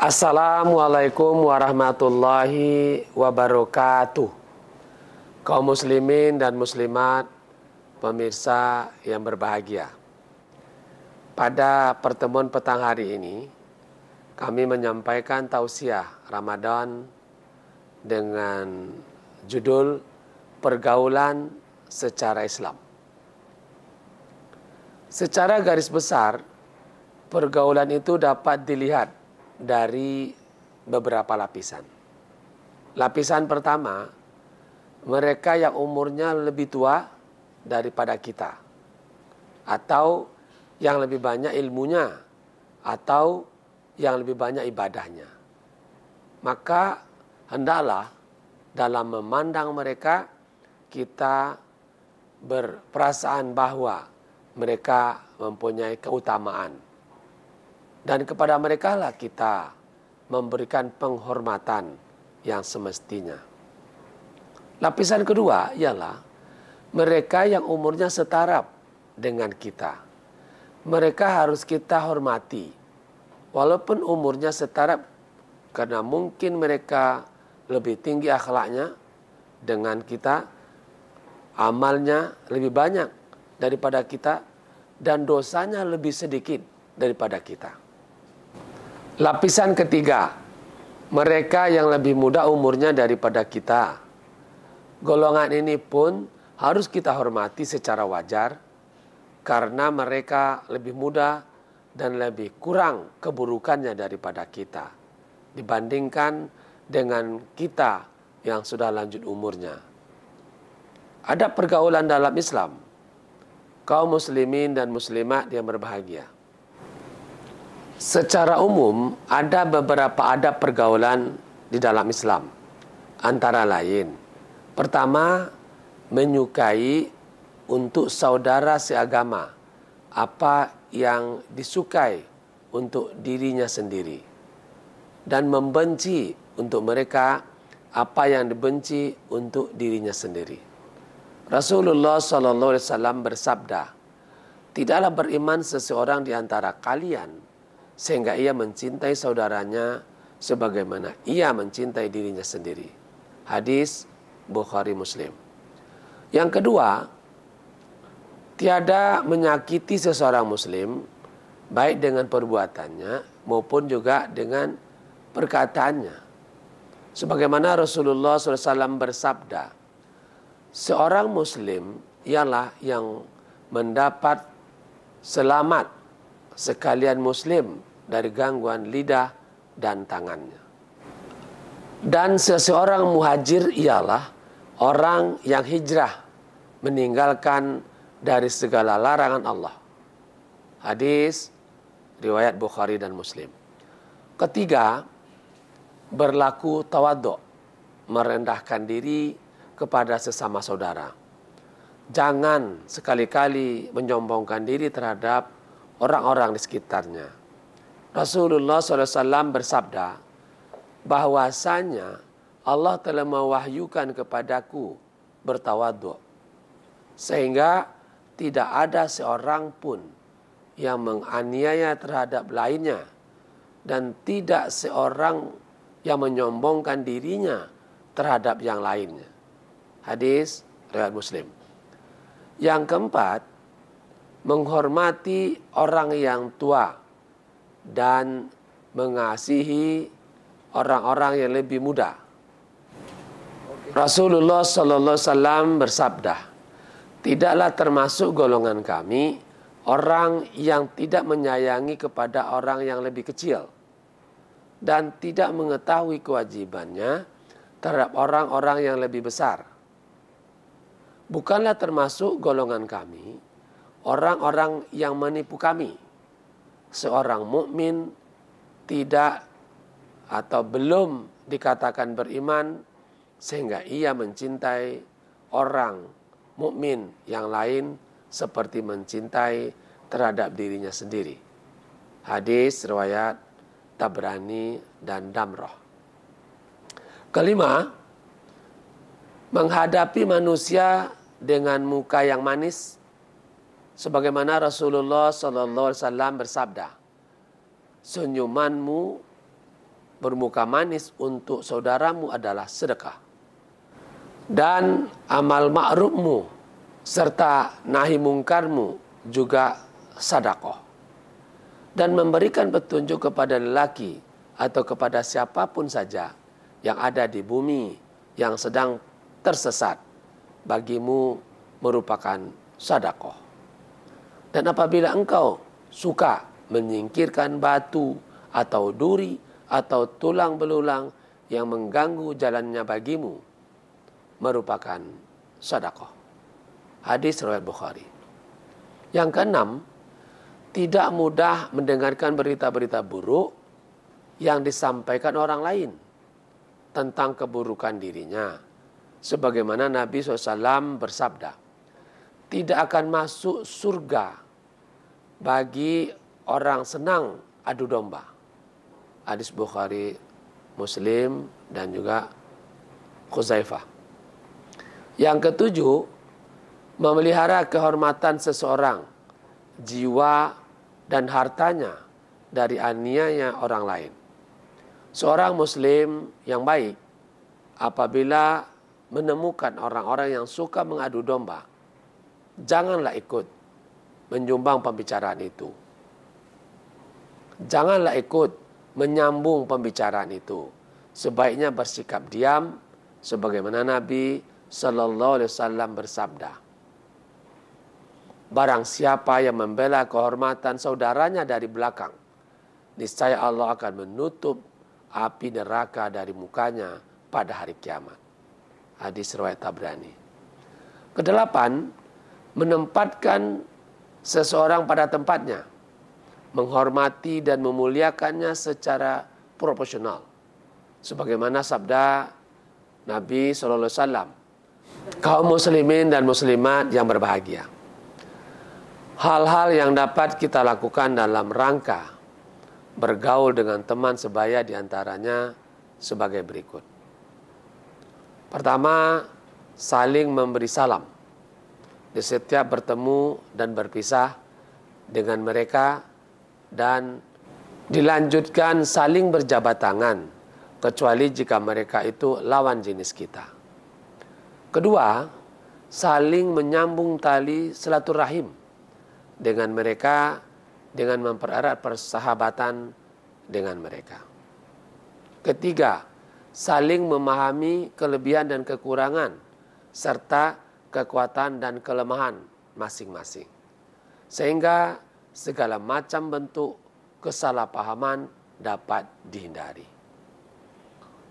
Assalamualaikum warahmatullahi wabarakatuh. Kaum muslimin dan muslimat, pemirsa yang berbahagia. Pada pertemuan petang hari ini, kami menyampaikan tausiah Ramadan dengan judul Pergaulan secara Islam. Secara garis besar, pergaulan itu dapat dilihat dari beberapa lapisan. Lapisan pertama, mereka yang umurnya lebih tua daripada kita, atau yang lebih banyak ilmunya, atau yang lebih banyak ibadahnya. Maka hendaklah dalam memandang mereka, kita berperasaan bahwa mereka mempunyai keutamaan. Dan kepada mereka lah kita memberikan penghormatan yang semestinya. Lapisan kedua ialah mereka yang umurnya setara dengan kita. Mereka harus kita hormati. Walaupun umurnya setara, karena mungkin mereka lebih tinggi akhlaknya dengan kita, amalnya lebih banyak daripada kita, dan dosanya lebih sedikit daripada kita. Lapisan ketiga, mereka yang lebih muda umurnya daripada kita. Golongan ini pun harus kita hormati secara wajar, karena mereka lebih muda dan lebih kurang keburukannya daripada kita, dibandingkan dengan kita yang sudah lanjut umurnya. Ada pergaulan dalam Islam, kaum muslimin dan muslimat yang berbahagia. Secara umum, ada beberapa adab pergaulan di dalam Islam. Antara lain, pertama, menyukai untuk saudara seagama apa yang disukai untuk dirinya sendiri, dan membenci untuk mereka apa yang dibenci untuk dirinya sendiri. Rasulullah SAW bersabda, "Tidaklah beriman seseorang di antara kalian sehingga ia mencintai saudaranya sebagaimana ia mencintai dirinya sendiri." Hadis Bukhari Muslim. Yang kedua, tiada menyakiti seseorang muslim baik dengan perbuatannya maupun juga dengan perkataannya. Sebagaimana Rasulullah SAW bersabda, seorang muslim ialah yang mendapat selamat sekalian muslim dari gangguan lidah dan tangannya. Dan seseorang muhajir ialah orang yang hijrah meninggalkan dari segala larangan Allah. Hadis riwayat Bukhari dan Muslim. Ketiga, berlaku tawadhu, merendahkan diri kepada sesama saudara. Jangan sekali-kali menyombongkan diri terhadap orang-orang di sekitarnya. Rasulullah SAW bersabda bahwasanya Allah telah mewahyukan kepadaku bertawadhu, sehingga tidak ada seorang pun yang menganiaya terhadap lainnya, dan tidak seorang yang menyombongkan dirinya terhadap yang lainnya. Hadis riwayat Muslim. Yang keempat, menghormati orang yang tua dan mengasihi orang-orang yang lebih muda. Rasulullah SAW bersabda, tidaklah termasuk golongan kami orang yang tidak menyayangi kepada orang yang lebih kecil dan tidak mengetahui kewajibannya terhadap orang-orang yang lebih besar. Bukanlah termasuk golongan kami orang-orang yang menipu kami. Seorang mukmin tidak atau belum dikatakan beriman sehingga ia mencintai orang mukmin yang lain seperti mencintai terhadap dirinya sendiri. Hadis riwayat Tabrani dan Damrah. Kelima, menghadapi manusia dengan muka yang manis, sebagaimana Rasulullah SAW bersabda, senyumanmu bermuka manis untuk saudaramu adalah sedekah. Dan amal ma'rufmu serta nahi mungkarmu juga sedekah. Dan memberikan petunjuk kepada lelaki atau kepada siapapun saja yang ada di bumi yang sedang tersesat, bagimu merupakan sedekah. Dan apabila engkau suka menyingkirkan batu atau duri atau tulang belulang yang mengganggu jalannya bagimu, merupakan sedekah. Hadis riwayat Bukhari. Yang keenam, tidak mudah mendengarkan berita-berita buruk yang disampaikan orang lain tentang keburukan dirinya. Sebagaimana Nabi SAW bersabda, tidak akan masuk surga bagi orang senang adu domba. Hadis Bukhari, Muslim, dan juga Khuzaifah. Yang ketujuh, memelihara kehormatan seseorang, jiwa dan hartanya dari aniaya orang lain. Seorang muslim yang baik apabila menemukan orang-orang yang suka mengadu domba, janganlah ikut menyumbang pembicaraan itu. Janganlah ikut menyambung pembicaraan itu. Sebaiknya bersikap diam sebagaimana Nabi sallallahu alaihi wasallam bersabda, barang siapa yang membela kehormatan saudaranya dari belakang, niscaya Allah akan menutup api neraka dari mukanya pada hari kiamat. Hadis riwayat Tabrani. Kedelapan, menempatkan seseorang pada tempatnya, menghormati dan memuliakannya secara proporsional. Sebagaimana sabda Nabi SAW, kaum muslimin dan muslimat yang berbahagia. Hal-hal yang dapat kita lakukan dalam rangka bergaul dengan teman sebaya diantaranya sebagai berikut. Pertama, saling memberi salam di setiap bertemu dan berpisah dengan mereka, dan dilanjutkan saling berjabat tangan kecuali jika mereka itu lawan jenis kita. Kedua, saling menyambung tali silaturahim dengan mereka dengan mempererat persahabatan dengan mereka. Ketiga, saling memahami kelebihan dan kekurangan serta kekuatan dan kelemahan masing-masing, sehingga segala macam bentuk kesalahpahaman dapat dihindari.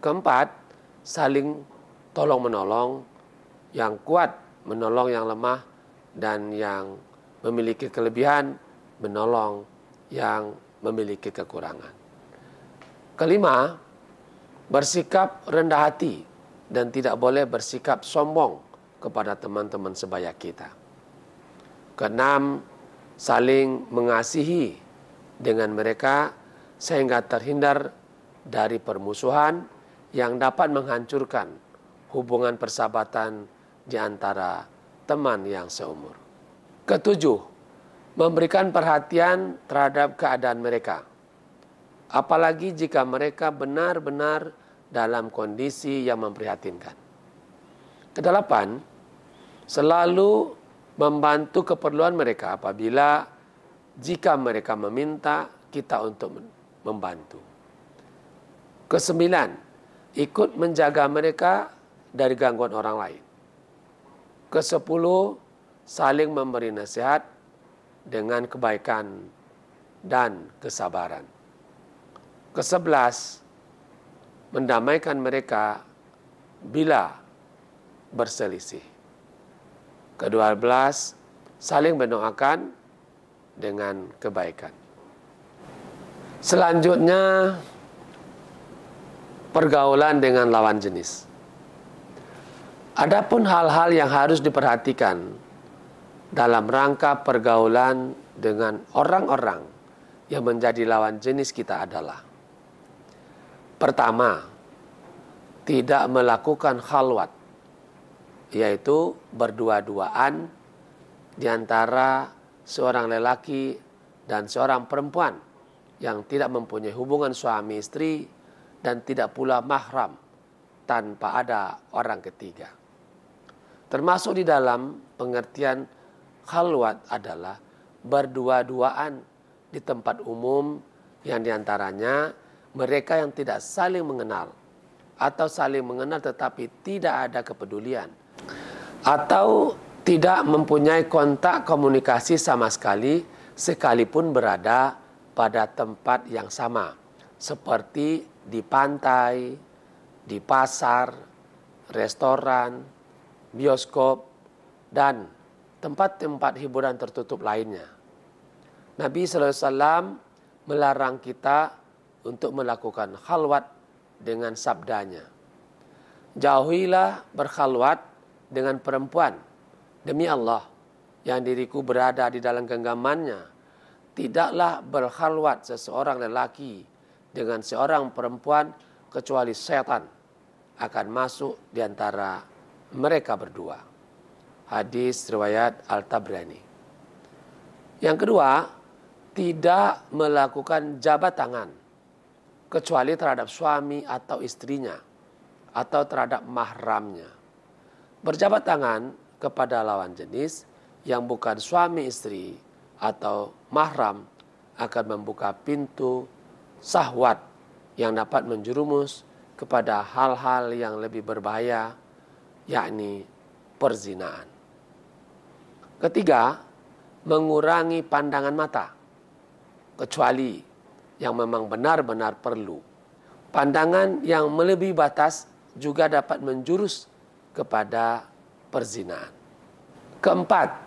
Keempat, saling tolong-menolong, yang kuat menolong yang lemah, dan yang memiliki kelebihan menolong yang memiliki kekurangan. Kelima, bersikap rendah hati dan tidak boleh bersikap sombong kepada teman-teman sebaya kita. Keenam, saling mengasihi dengan mereka sehingga terhindar dari permusuhan yang dapat menghancurkan hubungan persahabatan di antara teman yang seumur. Ketujuh, memberikan perhatian terhadap keadaan mereka, apalagi jika mereka benar-benar dalam kondisi yang memprihatinkan. Kedelapan, selalu membantu keperluan mereka apabila jika mereka meminta kita untuk membantu. Kesembilan, ikut menjaga mereka dari gangguan orang lain. Kesepuluh, saling memberi nasihat dengan kebaikan dan kesabaran. Kesebelas, mendamaikan mereka bila berselisih. Kedua belas, saling mendoakan dengan kebaikan. Selanjutnya, pergaulan dengan lawan jenis. Adapun hal-hal yang harus diperhatikan dalam rangka pergaulan dengan orang-orang yang menjadi lawan jenis kita adalah: pertama, tidak melakukan khalwat, yaitu berdua-duaan di antara seorang lelaki dan seorang perempuan yang tidak mempunyai hubungan suami istri dan tidak pula mahram tanpa ada orang ketiga. Termasuk di dalam pengertian khalwat adalah berdua-duaan di tempat umum yang diantaranya mereka yang tidak saling mengenal atau saling mengenal tetapi tidak ada kepedulian atau tidak mempunyai kontak komunikasi sama sekali sekalipun berada pada tempat yang sama seperti di pantai, di pasar, restoran, bioskop, dan tempat-tempat hiburan tertutup lainnya. Nabi SAW melarang kita untuk melakukan khalwat dengan sabdanya. Jauhilah berkhalwat dengan perempuan. Demi Allah, yang diriku berada di dalam genggamannya, tidaklah berkhalwat seseorang lelaki dengan seorang perempuan kecuali setan akan masuk di antara mereka berdua. Hadis riwayat Al-Tabrani. Yang kedua, tidak melakukan jabat tangan kecuali terhadap suami atau istrinya atau terhadap mahramnya. Berjabat tangan kepada lawan jenis yang bukan suami istri atau mahram akan membuka pintu syahwat yang dapat menjerumus kepada hal-hal yang lebih berbahaya, yakni perzinahan. Ketiga, mengurangi pandangan mata kecuali yang memang benar-benar perlu. Pandangan yang melebihi batas juga dapat menjurus kepada perzinahan. Keempat,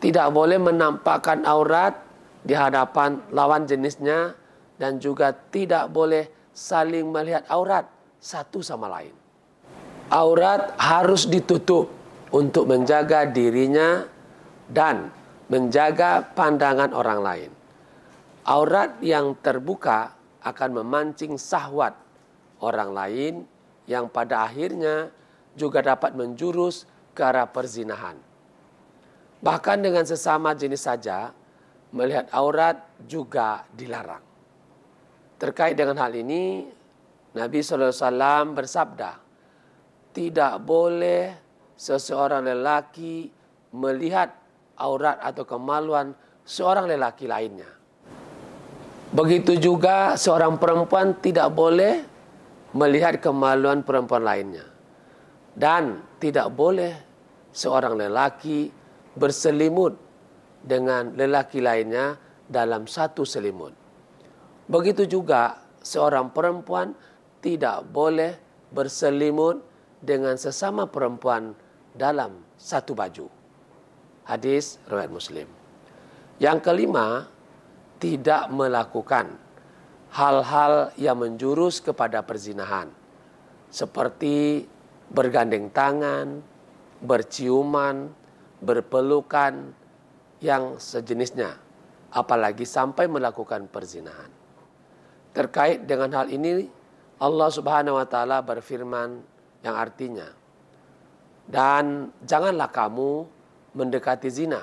tidak boleh menampakkan aurat di hadapan lawan jenisnya dan juga tidak boleh saling melihat aurat satu sama lain. Aurat harus ditutup untuk menjaga dirinya dan menjaga pandangan orang lain. Aurat yang terbuka akan memancing syahwat orang lain yang pada akhirnya juga dapat menjurus ke arah perzinahan. Bahkan dengan sesama jenis saja, melihat aurat juga dilarang. Terkait dengan hal ini, Nabi SAW bersabda, tidak boleh seseorang lelaki melihat aurat atau kemaluan seorang lelaki lainnya. Begitu juga seorang perempuan tidak boleh melihat kemaluan perempuan lainnya. Dan tidak boleh seorang lelaki berselimut dengan lelaki lainnya dalam satu selimut. Begitu juga seorang perempuan tidak boleh berselimut dengan sesama perempuan dalam satu baju. Hadis riwayat Muslim. Yang kelima, tidak melakukan hal-hal yang menjurus kepada perzinahan, seperti bergandeng tangan, berciuman, berpelukan, yang sejenisnya, apalagi sampai melakukan perzinahan. Terkait dengan hal ini, Allah Subhanahu wa taala berfirman yang artinya, dan janganlah kamu mendekati zina.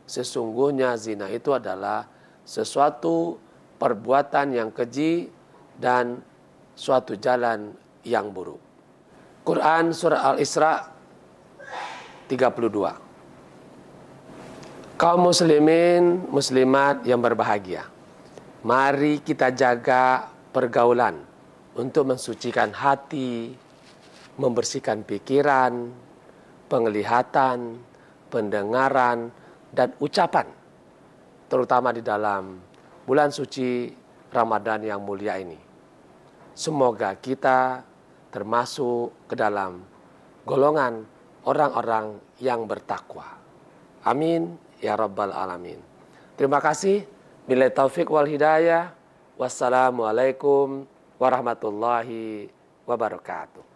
Sesungguhnya zina itu adalah sesuatu perbuatan yang keji dan suatu jalan yang buruk. Quran surah Al-Isra 32. Kaum muslimin, muslimat yang berbahagia, mari kita jaga pergaulan untuk mensucikan hati, membersihkan pikiran, penglihatan, pendengaran, dan ucapan, terutama di dalam bulan suci Ramadan yang mulia ini. Semoga kita termasuk ke dalam golongan orang-orang yang bertakwa. Amin ya rabbal alamin. Terima kasih. Billahi taufik wal hidayah. Wassalamualaikum warahmatullahi wabarakatuh.